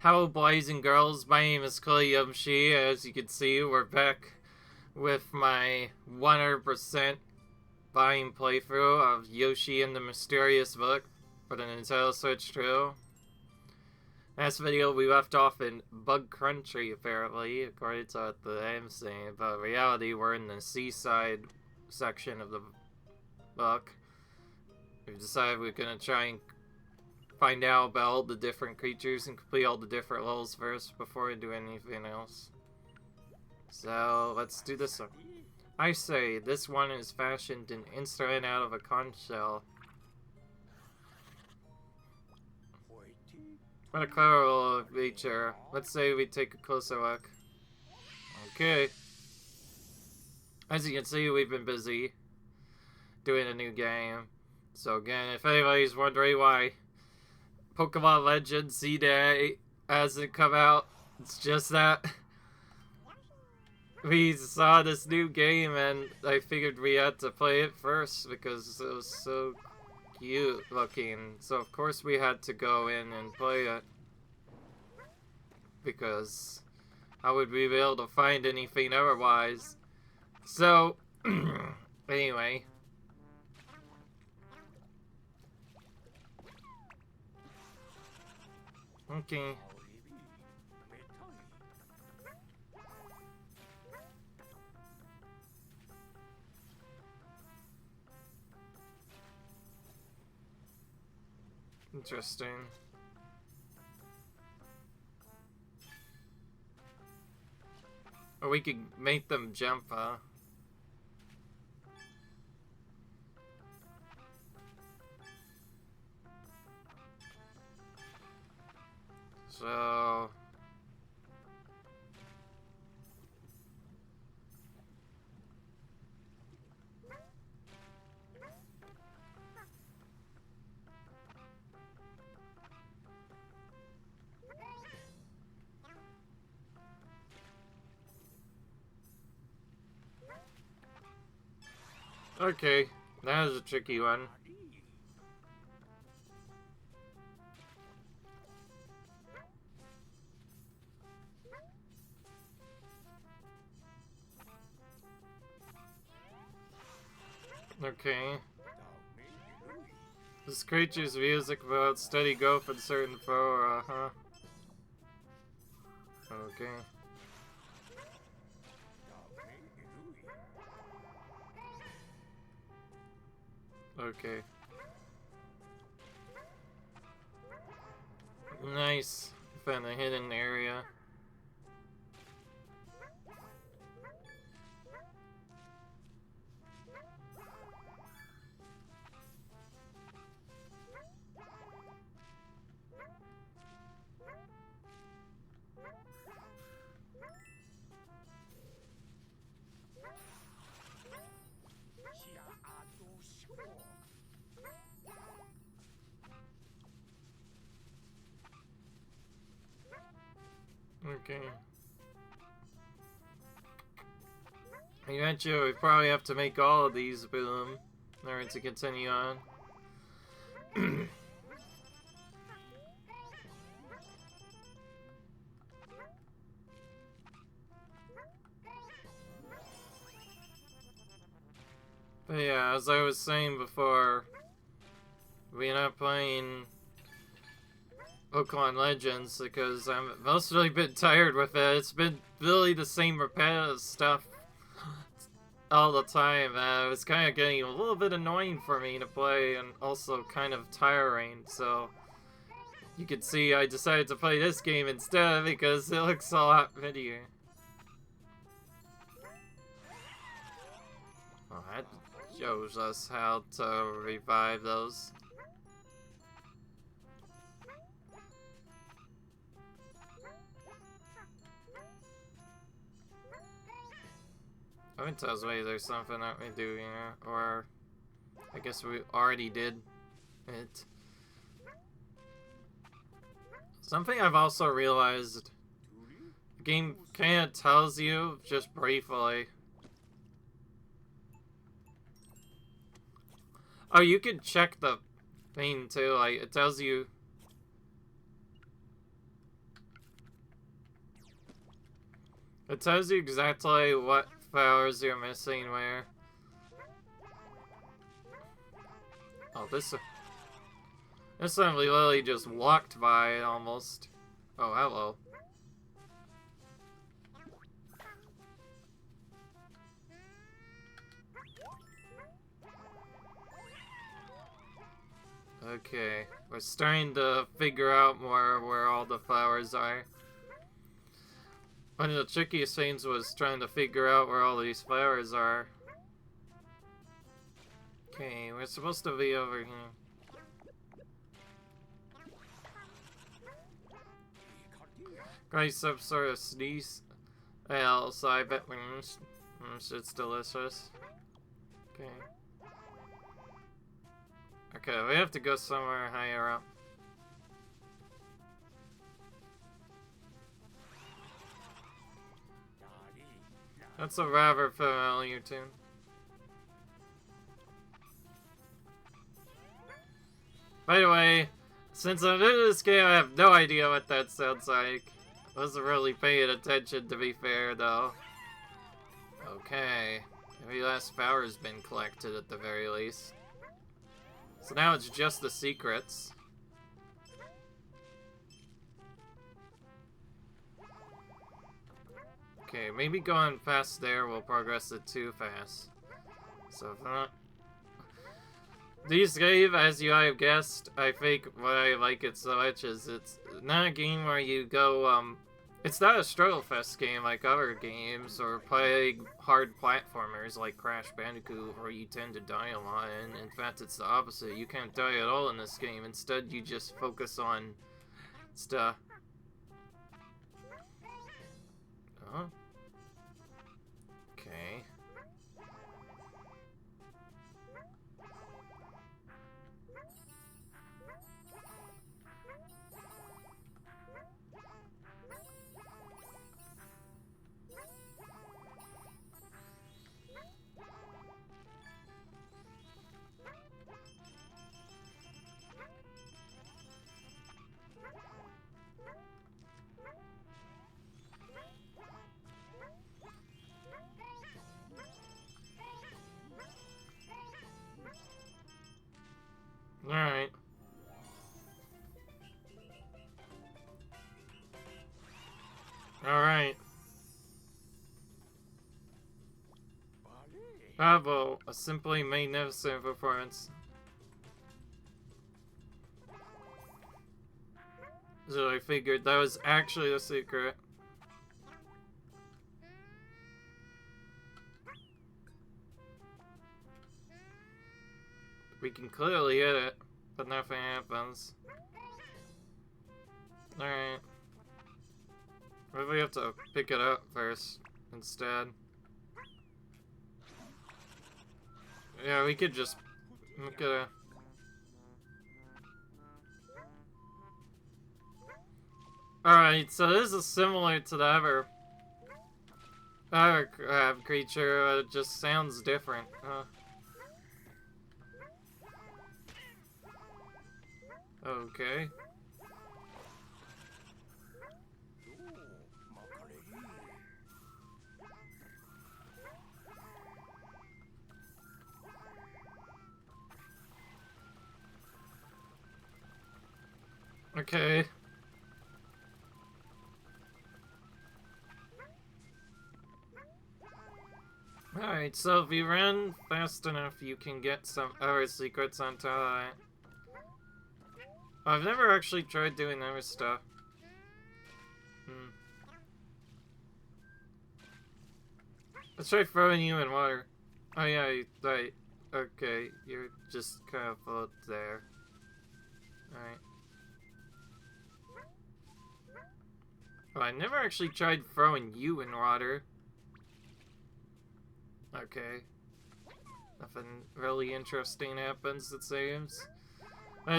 Hello, boys and girls. My name is Yoshi. As you can see, we're back with my 100% volume playthrough of Yoshi and the Mysterious Book for the Nintendo Switch 2. Last video, we left off in Bug Country, apparently, according to what the name's saying, but in reality, we're in the Seaside section of the book. We've decided we're gonna try and find out about all the different creatures and complete all the different levels first before we do anything else. So, let's do this one. I say, this one is fashioned and instant out of a conch shell. What a clever little creature. Let's say we take a closer look. Okay. As you can see, we've been busy doing a new game. So again, if anybody's wondering why Pokemon Legends Z-Day hasn't come out, it's just that we saw this new game and I figured we had to play it first because it was so cute looking. So of course we had to go in and play it, because how would we be able to find anything otherwise? So anyway, okay. Interesting. Or we could make them jump, huh? So... okay, that was a tricky one. Okay. This creature's music about steady growth and certain foe, huh? Okay. Okay. Nice. Found a hidden area. Okay. Eventually, we probably have to make all of these boom in order to continue on. But yeah, as I was saying before, we're not playing Pokemon Legends because I'm mostly been tired with it. It's been really the same repetitive stuff all the time. It was kind of getting a little bit annoying for me to play and also kind of tiring. So you can see I decided to play this game instead because it looks a lot prettier. Well, that shows us how to revive those. I think tells me there's something that we do here, or I guess we already did it. Something I've also realized, the game kind of tells you just briefly. Oh, you can check the thing too, like it tells you It tells you exactly what flowers you're missing where. Oh, this one we literally just walked by it almost. Oh, hello. Okay, we're starting to figure out more where all the flowers are. One of the trickiest things was trying to figure out where all these flowers are. Okay, we're supposed to be over here. Great, some sort of sneeze. Well, so I bet it's delicious. Okay. Okay, we have to go somewhere higher up. That's a rather familiar tune. By the way, since I'm in this game, I have no idea what that sounds like. I wasn't really paying attention, to be fair, though. Okay. Every last flower's been collected at the very least. So now it's just the secrets. Okay, maybe going past there will progress it too fast. So if not... These games, as you have guessed, I think why I like it so much is it's not a game where you go, it's not a struggle fest game like other games, or playing hard platformers like Crash Bandicoot, where you tend to die a lot, and in fact it's the opposite. You can't die at all in this game. Instead, you just focus on stuff. Oh. Okay. Alright. Alright. Bravo, a simply magnificent performance. So I figured that was actually the secret. We can clearly hit it, but nothing happens. Alright. What if we have to pick it up first, instead? Yeah, we could just make it a... Alright, so this is similar to the other crab creature, it just sounds different. Okay. Okay. Alright, so if you run fast enough, you can get some other secrets on top of that. I've never actually tried doing other stuff. Let's try throwing you in water. Oh yeah, right. Okay, you're just kind of float there. Alright. Oh, I never actually tried throwing you in water. Okay. Nothing really interesting happens, it seems.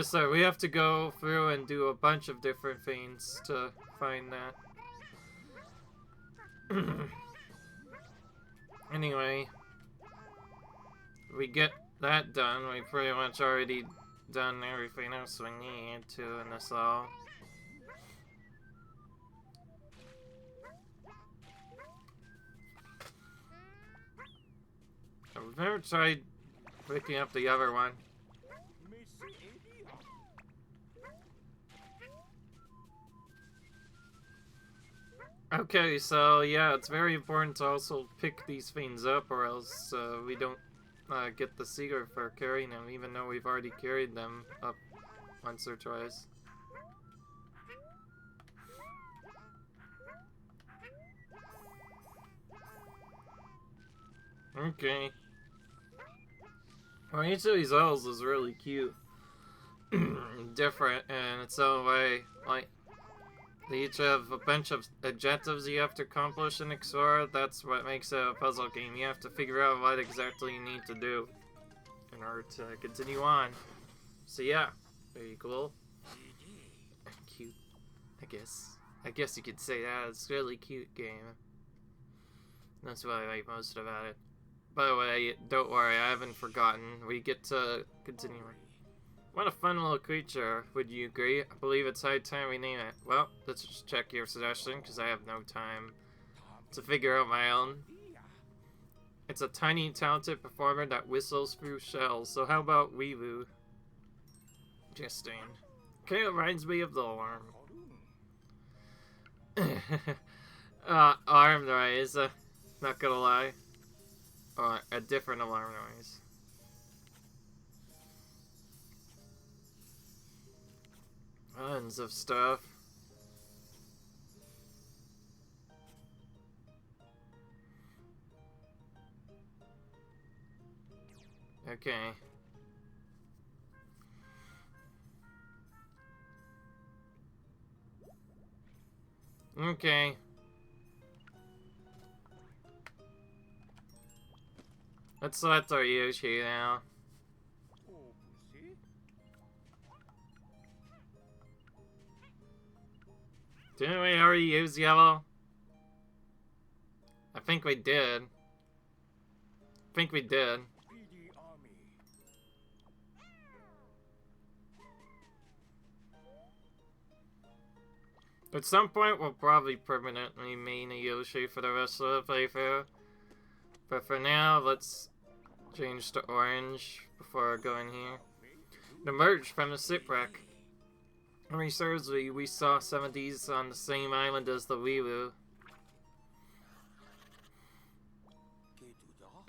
So we have to go through and do a bunch of different things to find that. Anyway, we get that done. We pretty much already done everything else we need to in this all. try picking up the other one. Okay, so yeah, it's very important to also pick these things up, or else we don't get the secret for carrying them, even though we've already carried them up once or twice. Okay. Well, each of these levels is really cute. Different in its own way. Like, they each have a bunch of objectives you have to accomplish and explore. That's what makes it a puzzle game. You have to figure out what exactly you need to do in order to continue on. So yeah, very cool. Cute, I guess. I guess you could say that. It's a really cute game. That's what I like most about it. By the way, don't worry, I haven't forgotten. We get to continue. What a fun little creature, would you agree? I believe it's high time we name it. Well, let's just check your suggestion, because I have no time to figure out my own. It's a tiny, talented performer that whistles through shells, so how about Weevoo? Interesting. Okay, it reminds me of the alarm. Alarm noise, not gonna lie. Or a different alarm noise. Tons of stuff. Okay. Okay. Let's select our Yoshi now. Didn't we already use yellow? I think we did. At some point, we'll probably permanently main a Yoshi for the rest of the playthrough. But for now, let's change to orange before going here. Emerged from the shipwreck. Memory serves me, we saw some of these on the same island as the Weevoo.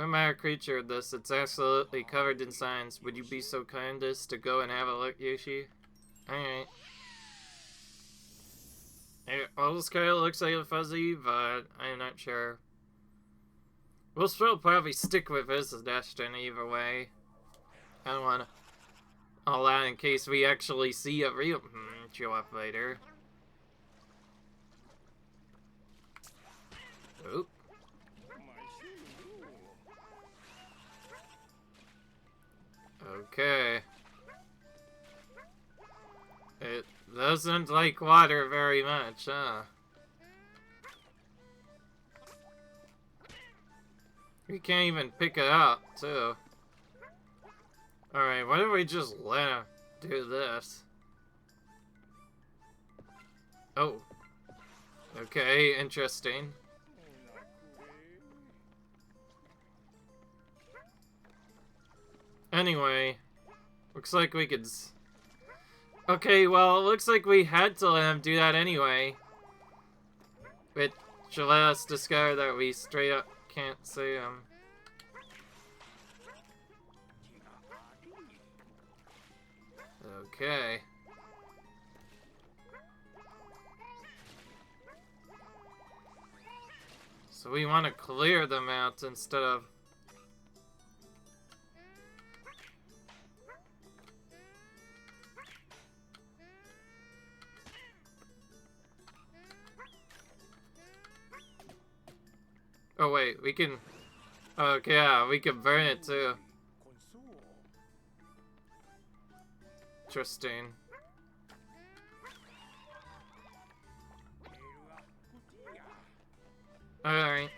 No matter creature this, it's absolutely covered in signs. Would you be so kind as to go and have a look, Yoshi? Alright. Well, this kind of looks like a fuzzy, but I'm not sure. We'll still probably stick with his suggestion either way. I don't want to all that in case we actually see a real show up later. Oop. Okay. It doesn't like water very much, huh? We can't even pick it up, too. Alright, why don't we just let him do this? Oh. Okay, interesting. Anyway, looks like we could... Okay, well, it looks like we had to let him do that anyway. Which should let us discover that we straight up can't see him. Okay. So we want to clear them out instead of... Oh wait, we can... Okay, yeah, we can burn it too. Interesting. Alright.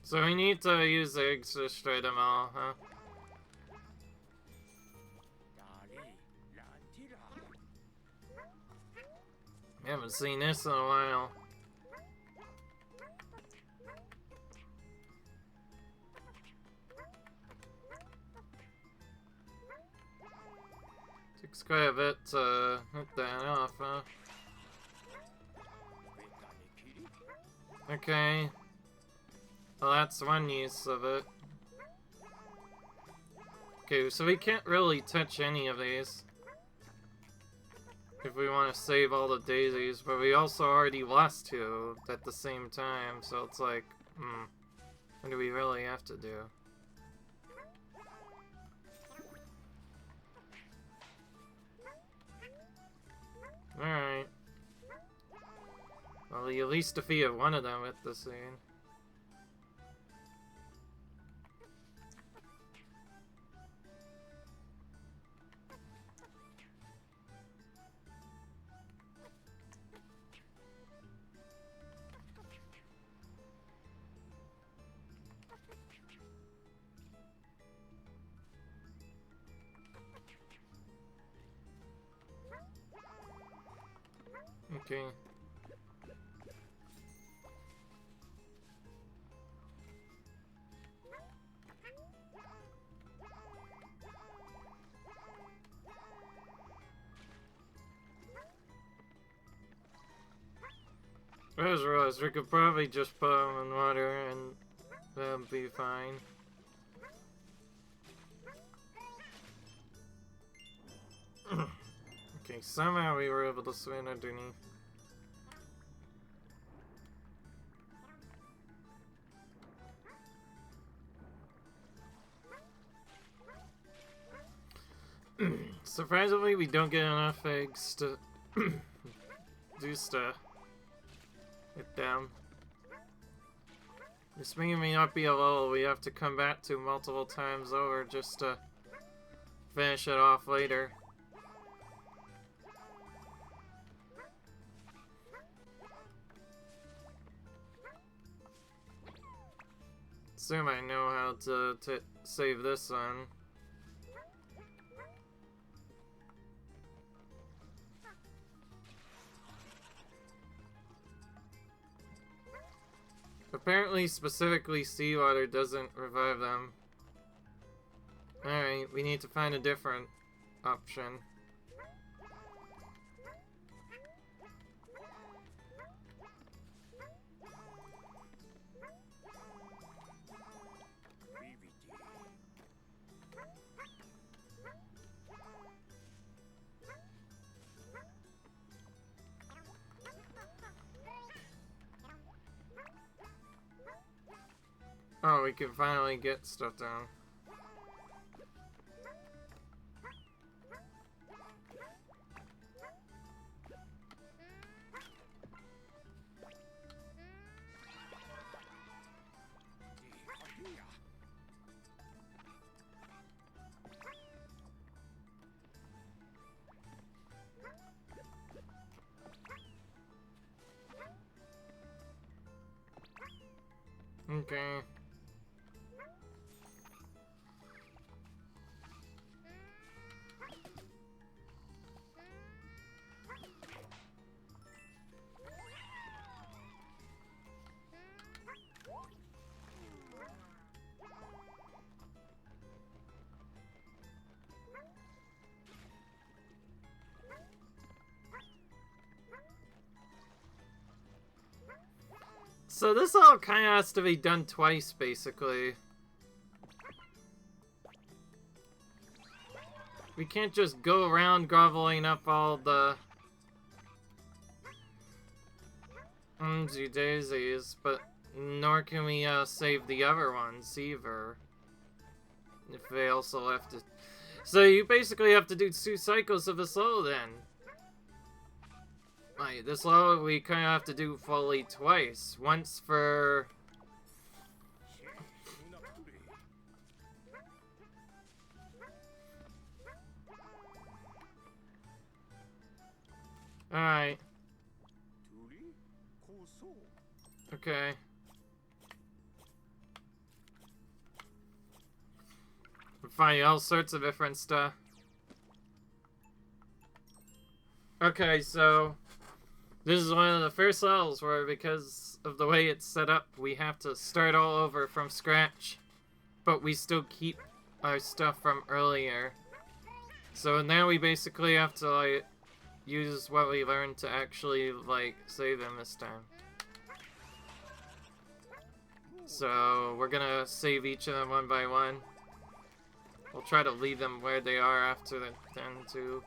So we need to use eggs to destroy them all, huh? I haven't seen this in a while. Takes quite a bit to hit that off, huh? Okay. Well, that's one use of it. Okay, so we can't really touch any of these if we want to save all the daisies, but we also already lost two at the same time, so it's like, what do we really have to do? Alright. Well, we at least defeated one of them with the scene. Okay. I just realized we could probably just put them in water and that'll be fine. Okay, somehow we were able to swim underneath. Surprisingly, we don't get enough eggs to do stuff with them. This may or may not be a level we have to come back to multiple times over just to finish it off later. Assume I know how to save this one. Apparently, specifically seawater doesn't revive them. Alright, we need to find a different option. Oh, we can finally get stuff down. Okay. So this all kind of has to be done twice, basically. We can't just go around groveling up all the daisies, but nor can we save the other ones either. If they also have to... So you basically have to do 2 cycles of this level then. Like, this level we kind of have to do fully twice. Once for... Alright. Okay. find all sorts of different stuff. Okay, so this is one of the first levels where, because of the way it's set up, we have to start all over from scratch, but we still keep our stuff from earlier. So now we basically have to, like, use what we learned to actually, like, save them this time. So we're gonna save each of them one by one. We'll try to leave them where they are after the then too.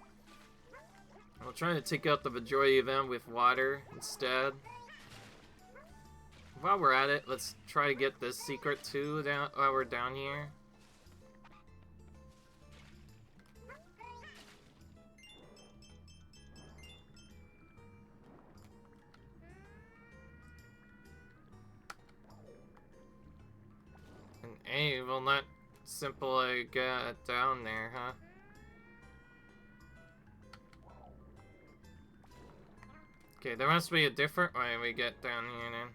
We'll try to take out the majority of them with water instead. While we're at it, let's try to get this secret too down while we're down here. And A will not simply get down there, huh? Okay, there must be a different way we get down here then.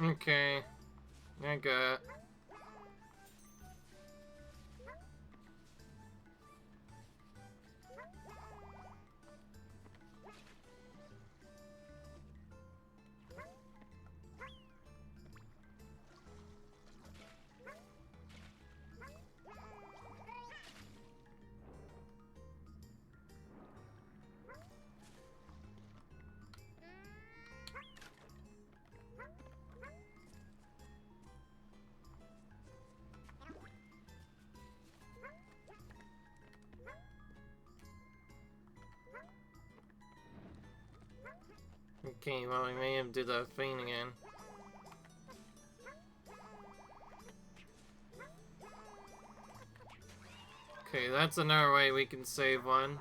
Okay, I got. Okay, well, we may have did that thing again. Okay, that's another way we can save one.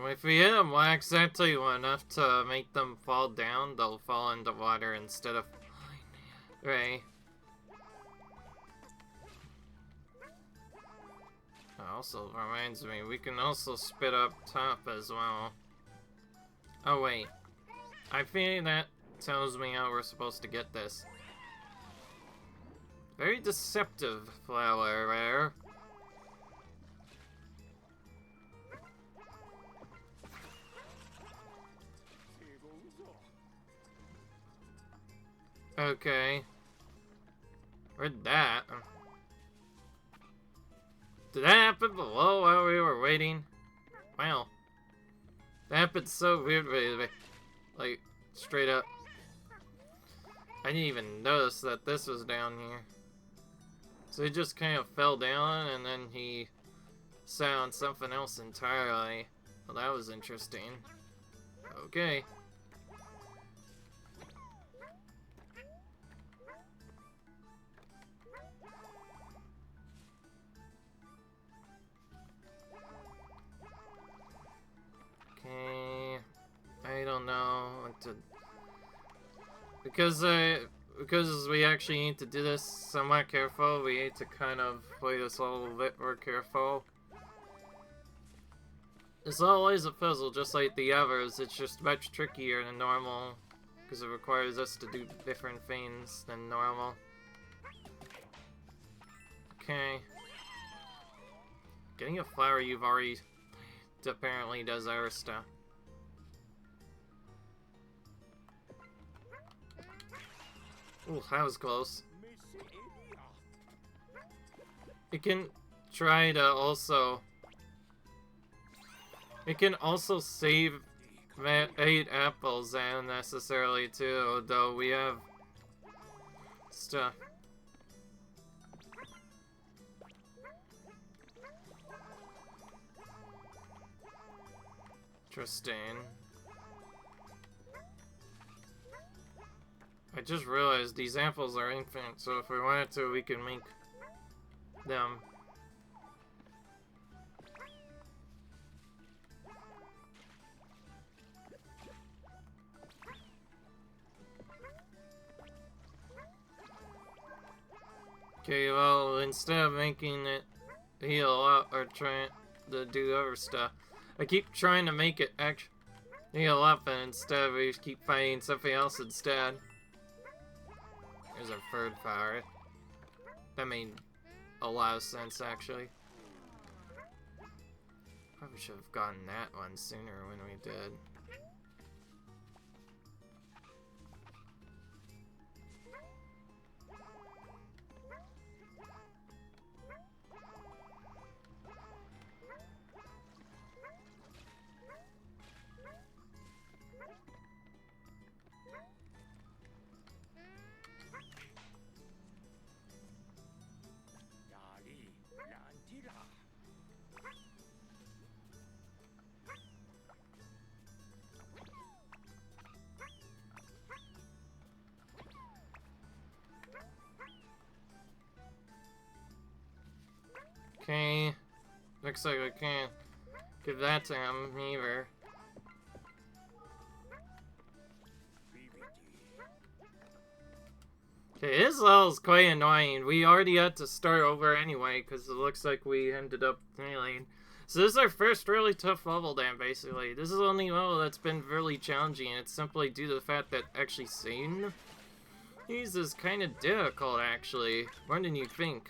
If we hit them accidentally enough to make them fall down, they'll fall into water instead of... Right. Also reminds me, we can also spit up top as well. Oh wait. I think that tells me how we're supposed to get this. Very deceptive flower there. Okay. Where'd that? Did that happen below while we were waiting? Wow. That happened so weirdly. Like, straight up. I didn't even notice that this was down here. So he just kind of fell down and then he sat on something else entirely. Well, that was interesting. Okay. Okay, I don't know what to... Because we actually need to do this somewhat careful, we need to kind of play this a little bit more careful. It's always a puzzle, just like the others, it's just much trickier than normal, because it requires us to do different things than normal. Okay. Getting a flower you've already... apparently does our stuff. Ooh, that was close. It can try to also... It can also save 8 apples unnecessarily too, though we have stuff. Interesting. I just realized these apples are infinite, so if we wanted to, we can make them. Okay, well, instead of making it heal up or trying to do other stuff, I keep trying to make it heal up, and instead we keep fighting something else instead. There's our third fire. That made a lot of sense, actually. Probably should have gotten that one sooner when we did. Okay, looks like I can't give that to him either. Okay, his level's quite annoying. We already had to start over anyway, because it looks like we ended up failing. So this is our first really tough level then, basically. This is the only level that's been really challenging, and it's simply due to the fact that actually seeing these is kind of difficult, actually. More than you think.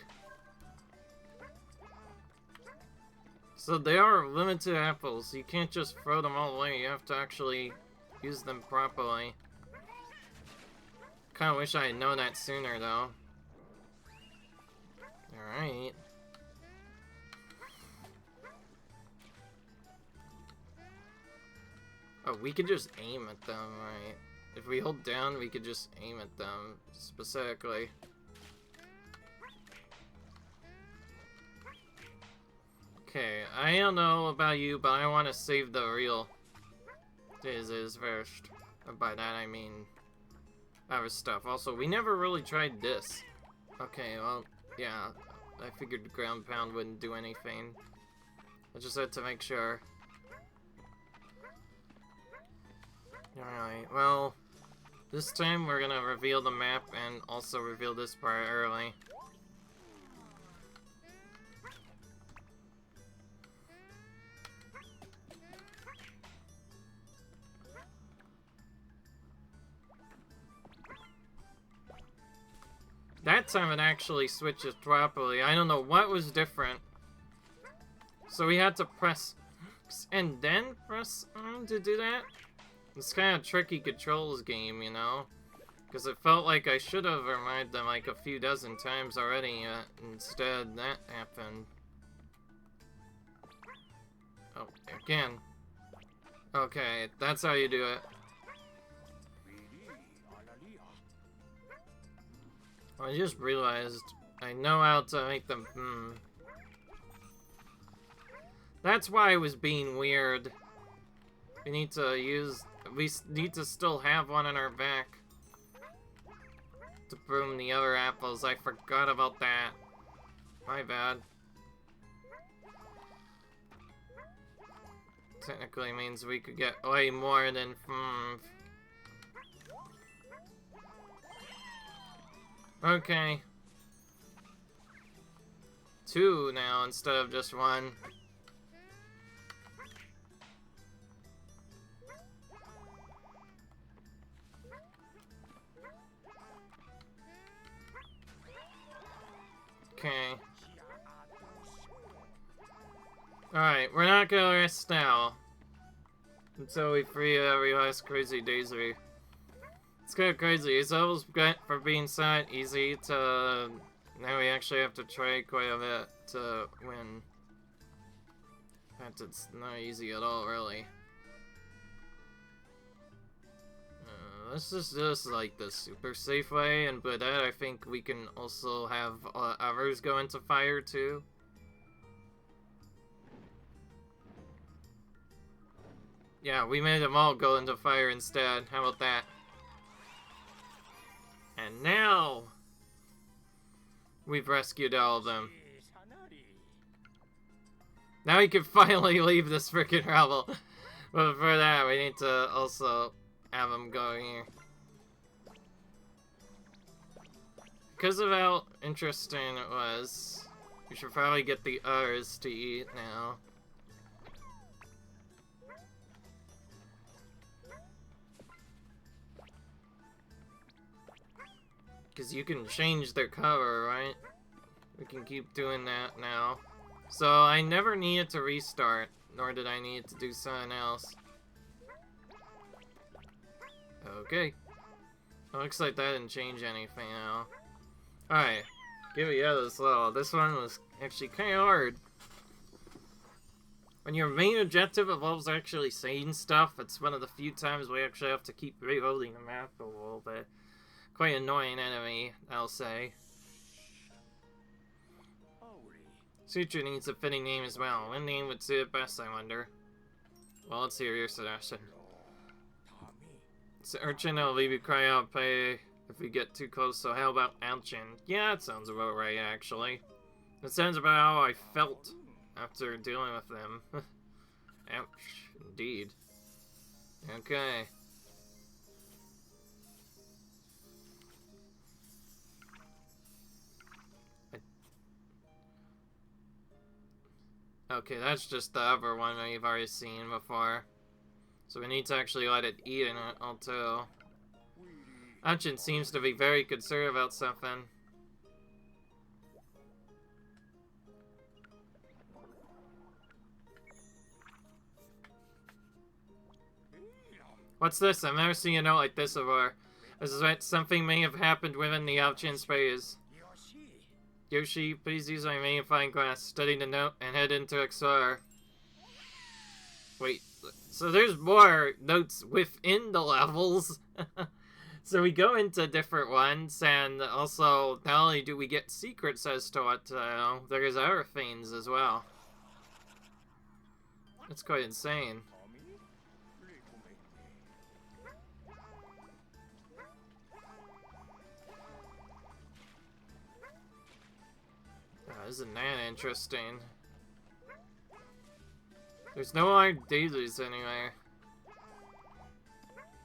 So they are limited apples. You can't just throw them all away. You have to actually use them properly. Kinda wish I had known that sooner, though. Alright. Oh, we could just aim at them, right? If we hold down, we could just aim at them, specifically. Okay, I don't know about you, but I want to save the real is first. By that I mean other stuff. Also, we never really tried this. Okay, well, yeah, I figured ground pound wouldn't do anything. I just had to make sure. Alright, well, this time we're gonna reveal the map and also reveal this part early. That time it actually switches properly. I don't know what was different. So we had to press and then press on to do that? It's kind of tricky controls game, you know? Because it felt like I should have reminded them like a few dozen times already, instead that happened. Oh, again. Okay, that's how you do it. I just realized I know how to make them, That's why I was being weird. We need to still have one in our back. To broom the other apples. I forgot about that. My bad. Technically means we could get way more than, Okay. 2 now instead of just 1. Okay. Alright, we're not gonna rest now. Until we free every last crazy daisy. It's kind of crazy. It's almost great for being so easy to... Now we actually have to try quite a bit to win. It's not easy at all, really. Let's just do this like the super safe way, and with that I think we can also have others go into fire too. Yeah, we made them all go into fire instead. How about that? And now we've rescued all of them. Now we can finally leave this freaking level. But for that, we need to also have them go here. Because of how interesting it was, we should probably get the others to eat now. Because you can change their cover, right? We can keep doing that now. So I never needed to restart, nor did I need to do something else. Okay. Looks like that didn't change anything now. Alright, give it this level. This one was actually kind of hard. When your main objective involves actually saying stuff, it's one of the few times we actually have to keep reloading the map a little bit. Quite annoying enemy, I'll say. Sutra needs a fitting name as well. What name would suit it best, I wonder? Well, let's hear your suggestion. It's Urchin, I'll leave you cry out, pay if we get too close, so how about Alchin? Yeah, that sounds about right, actually. That sounds about how I felt after dealing with them. Ouch, indeed. Okay. Okay, that's just the other one that you've already seen before. So we need to actually let it eat in it, too. Achin seems to be very concerned about something. What's this? I've never seen a note like this before. This is right, something may have happened within the Alchin space. Yoshi, please use my magnifying glass, study the note, and head into XR. Wait, so there's more notes within the levels? So we go into different ones, and also, not only do we get secrets as to what to know, there's other things as well. That's quite insane. Oh, isn't that interesting? There's no like daisies anywhere.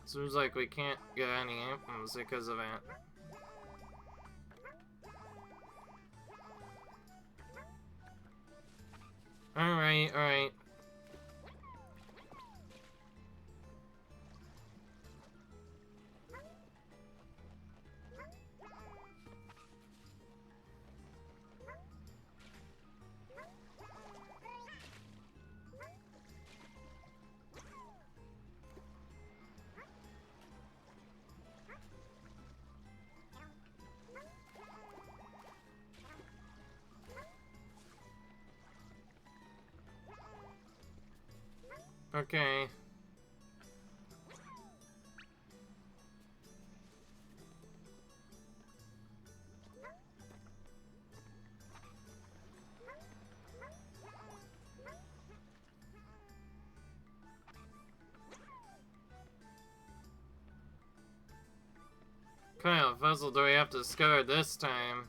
Seems like we can't get any items because of it. Alright, alright. Okay. What kind of puzzle do we have to discover this time?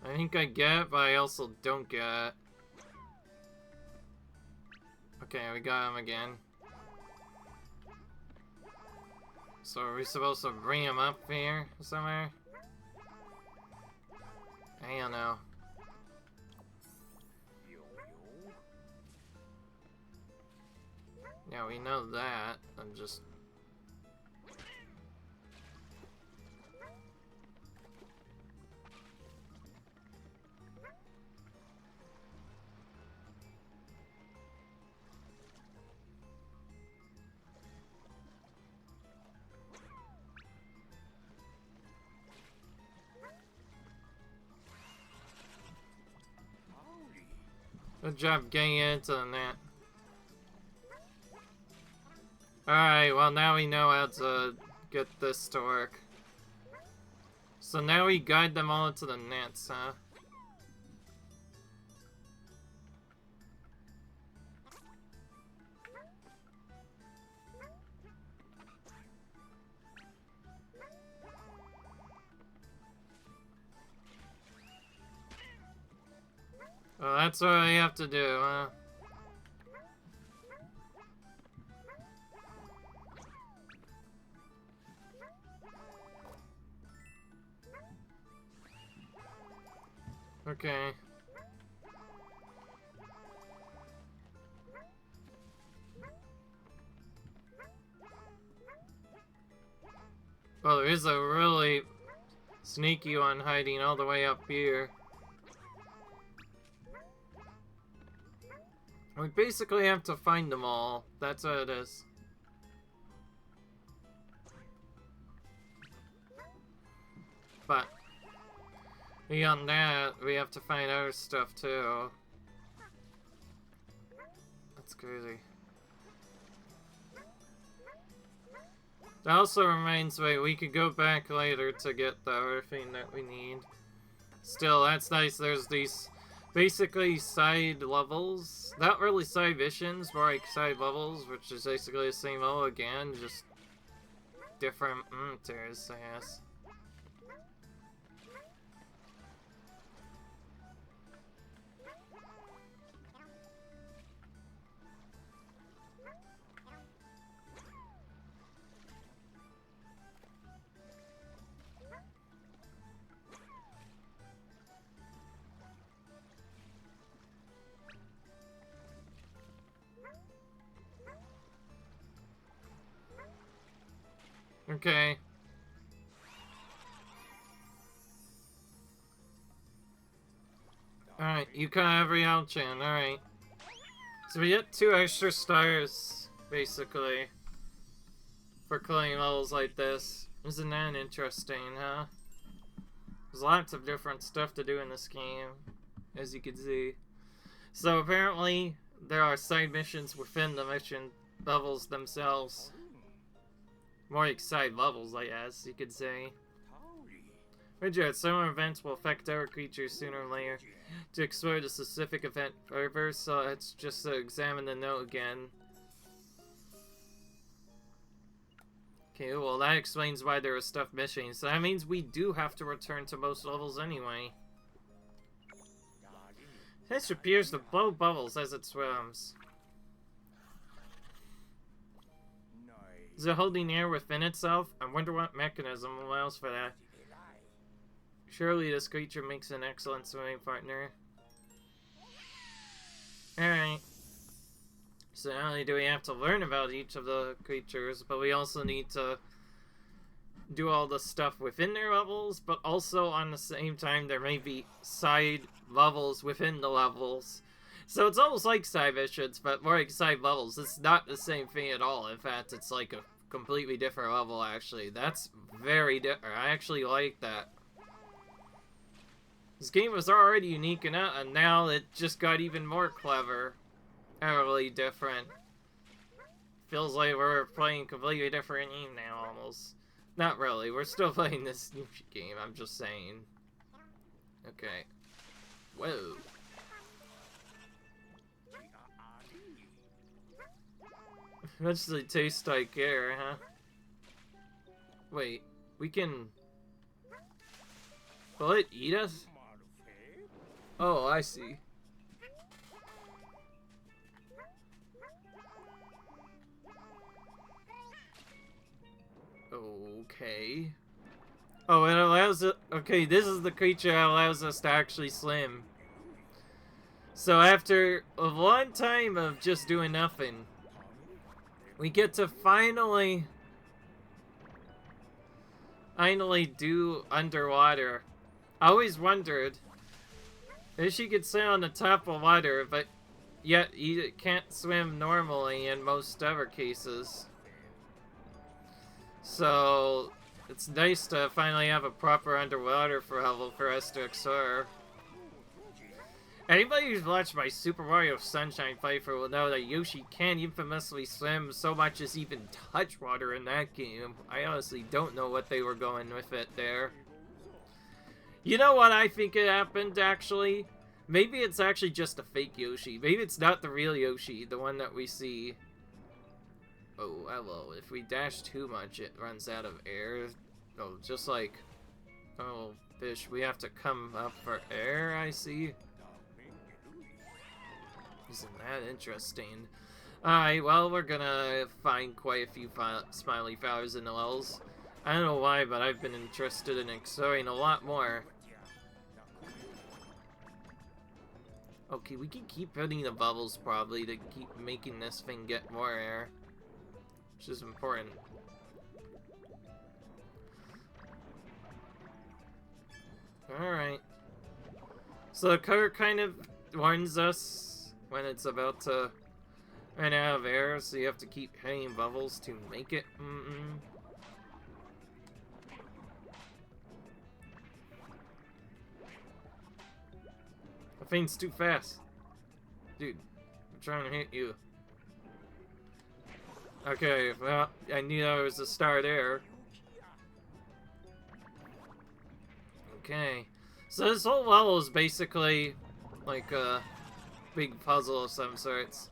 I think I get it, but I also don't get it. Okay, we got him again. So are we supposed to bring him up here somewhere? I don't know. Yeah, we know that. I'm just... Good job getting into the net. Alright, well now we know how to get this to work. So now we guide them all into the nets, huh? that's what I have to do, huh? Okay. Well, there is a really sneaky one hiding all the way up here. We basically have to find them all. That's what it is. But beyond that, we have to find other stuff too. That's crazy. That also reminds me, we could go back later to get the other thing that we need. Still, that's nice. There's these basically side levels. Not really side missions, more like side levels, which is basically the same level again, just different tiers, I guess. Okay. Alright, you got every L-Chan, alright. So we get 2 extra stars, basically, for clearing levels like this. Isn't that interesting, huh? There's lots of different stuff to do in this game, as you can see. So apparently, there are side missions within the mission levels themselves. More like side levels, I guess you could say. Roger, some events will affect our creatures sooner or later. To explore the specific event further, so let's just examine the note again. Okay, well that explains why there is stuff missing. So that means we do have to return to most levels anyway. This appears to blow bubbles as it swims. Is it holding air within itself? I wonder what mechanism allows for that. Surely this creature makes an excellent swimming partner. Alright. So not only do we have to learn about each of the creatures, but we also need to do all the stuff within their levels, but also on the same time there may be side levels within the levels. So it's almost like side missions, but more like side levels. It's not the same thing at all. In fact, it's like a completely different level, actually. That's very different. I actually like that. This game was already unique enough, and now it just got even more clever. Utterly different. Feels like we're playing a completely different game now, almost. Not really. We're still playing this game, I'm just saying. Okay. Whoa. Eventually tastes like air, huh? Wait, we can... Will it eat us? Oh, I see. Okay. Oh, it allows it... Okay, this is the creature that allows us to actually swim. So after a long time of just doing nothing, we get to finally do underwater. I always wondered if she could swim on the top of water, but yet you can't swim normally in most other cases. So it's nice to finally have a proper underwater level for us to explore. Anybody who's watched my Super Mario Sunshine playthrough will know that Yoshi can infamously swim so much as even touch water in that game. I honestly don't know what they were going with it there. You know what I think it happened, actually? Maybe it's actually just a fake Yoshi. Maybe it's not the real Yoshi, the one that we see. Oh, hello. If we dash too much, it runs out of air. Oh, just like... Oh, fish, we have to come up for air, I see. Isn't that interesting? Alright, well, we're gonna find quite a few smiley flowers in the levels. I don't know why, but I've been interested in exploring a lot more. Okay, we can keep hitting the bubbles probably to keep making this thing get more air, which is important. Alright. So the color kind of warns us when it's about to run out of air, so you have to keep hitting bubbles to make it. The thing's too fast. Dude, I'm trying to hit you. Okay, well, I knew that was the start there. Okay. So this whole level is basically like a big puzzle of some sorts.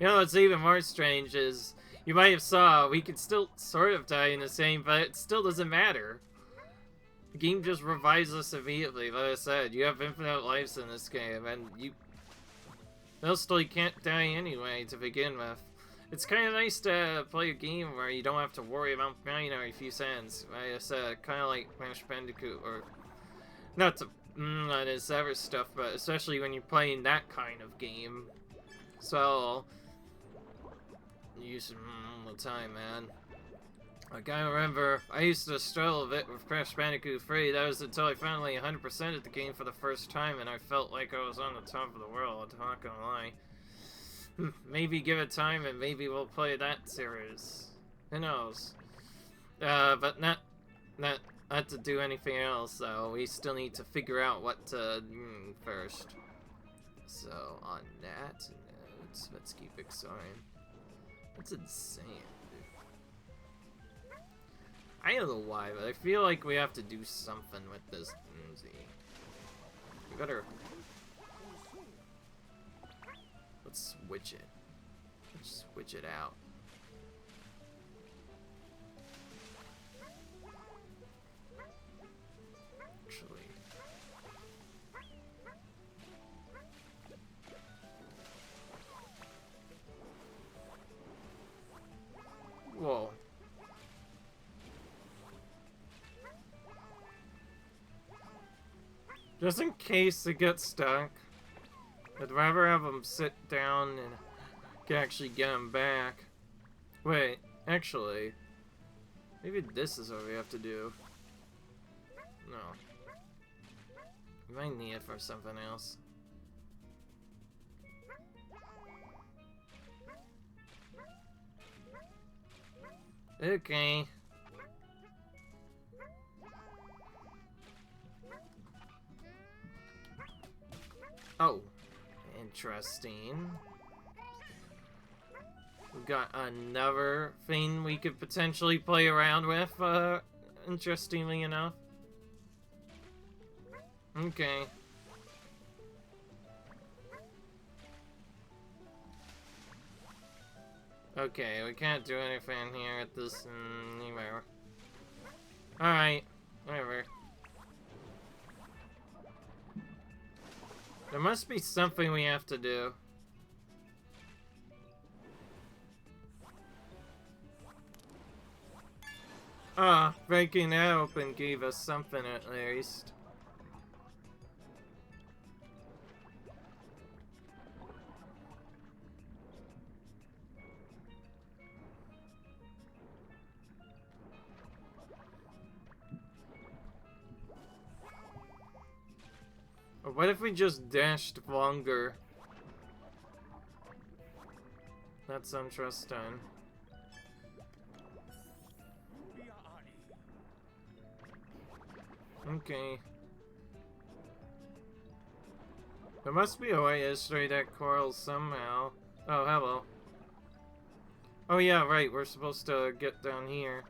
You know what's even more strange is, you might have saw, we could still sort of die in the same, but it still doesn't matter. The game just revives us immediately. Like I said, you have infinite lives in this game, and you mostly can't die anyway to begin with. It's kind of nice to play a game where you don't have to worry about dying every few seconds. Like I said, kind of like Crash Bandicoot, or not to on his other stuff, but especially when you're playing that kind of game. So you use all the time, man. Like, I remember, I used to struggle a bit with Crash Bandicoot 3. That was until I finally 100%ed the game for the first time, and I felt like I was on the top of the world, I'm not gonna lie. Maybe give it time, and maybe we'll play that series. Who knows? But not to do anything else, so we still need to figure out what to first. So, on that note, let's keep exploring. That's insane. I don't know why, but I feel like we have to do something with this Uzi. We better... Let's switch it. Let's switch it out. Actually... Whoa. Just in case it gets stuck, I'd rather have them sit down and can actually get them back. Wait, actually, maybe this is what we have to do. No. We might need it for something else. Okay. Oh, interesting. We've got another thing we could potentially play around with, interestingly enough. Okay. Okay, we can't do anything here at this anywhere. Alright, whatever. There must be something we have to do. Ah, breaking that open gave us something at least. Or what if we just dashed longer? That's interesting. Okay. There must be a way to destroy that coral somehow. Oh, hello. Oh yeah, right, we're supposed to get down here.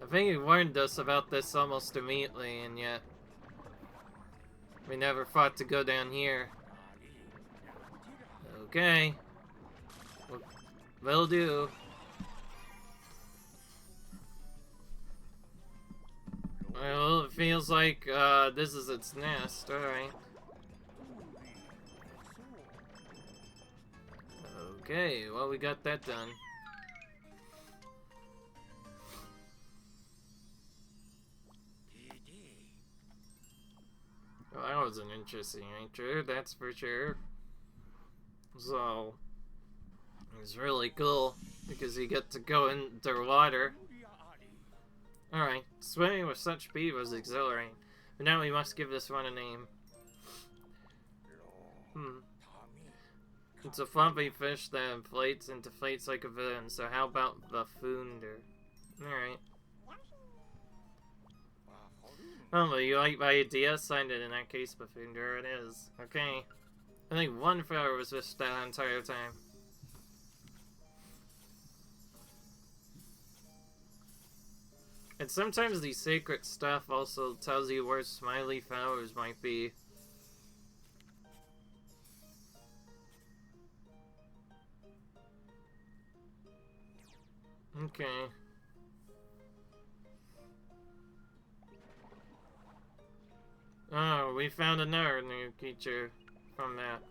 I think he warned us about this almost immediately, and yet we never thought to go down here. Okay. Will do. Well, it feels like this is its nest. Alright. Okay, well, we got that done. Well, that was an interesting intro, that's for sure. So, it's really cool because you get to go underwater. Alright, swimming with such speed was exhilarating. But now we must give this one a name. It's a fluffy fish that inflates and deflates like a balloon, so how about the Funder? Alright. Oh, but you like my idea? Signed it in that case, Buffunder. It is. Okay. I think one flower was just that entire time. And sometimes the secret stuff also tells you where smiley flowers might be. Okay. Oh, we found another new creature from that.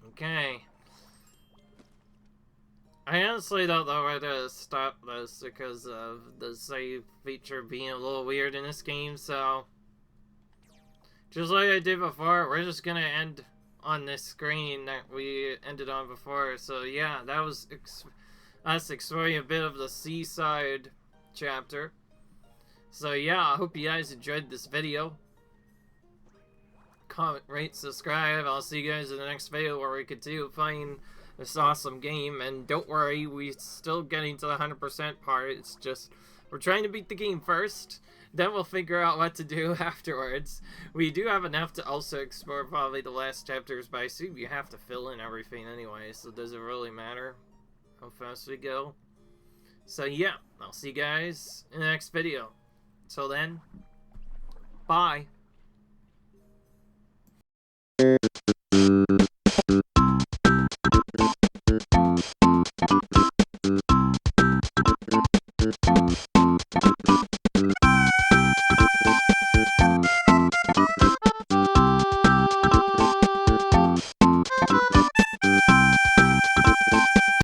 Okay. I honestly don't know where to stop this because of the save feature being a little weird in this game, so... Just like I did before, we're just gonna end on this screen that we ended on before. So yeah, that was us exploring a bit of the Seaside chapter. So yeah, I hope you guys enjoyed this video. Comment, rate, subscribe. I'll see you guys in the next video where we continue playing this awesome game. And don't worry, we're still getting to the 100% part. It's just, we're trying to beat the game first. Then we'll figure out what to do afterwards. We do have enough to also explore probably the last chapters, but I assume you have to fill in everything anyway, so does it really matter how fast we go? So yeah, I'll see you guys in the next video. Till then, bye.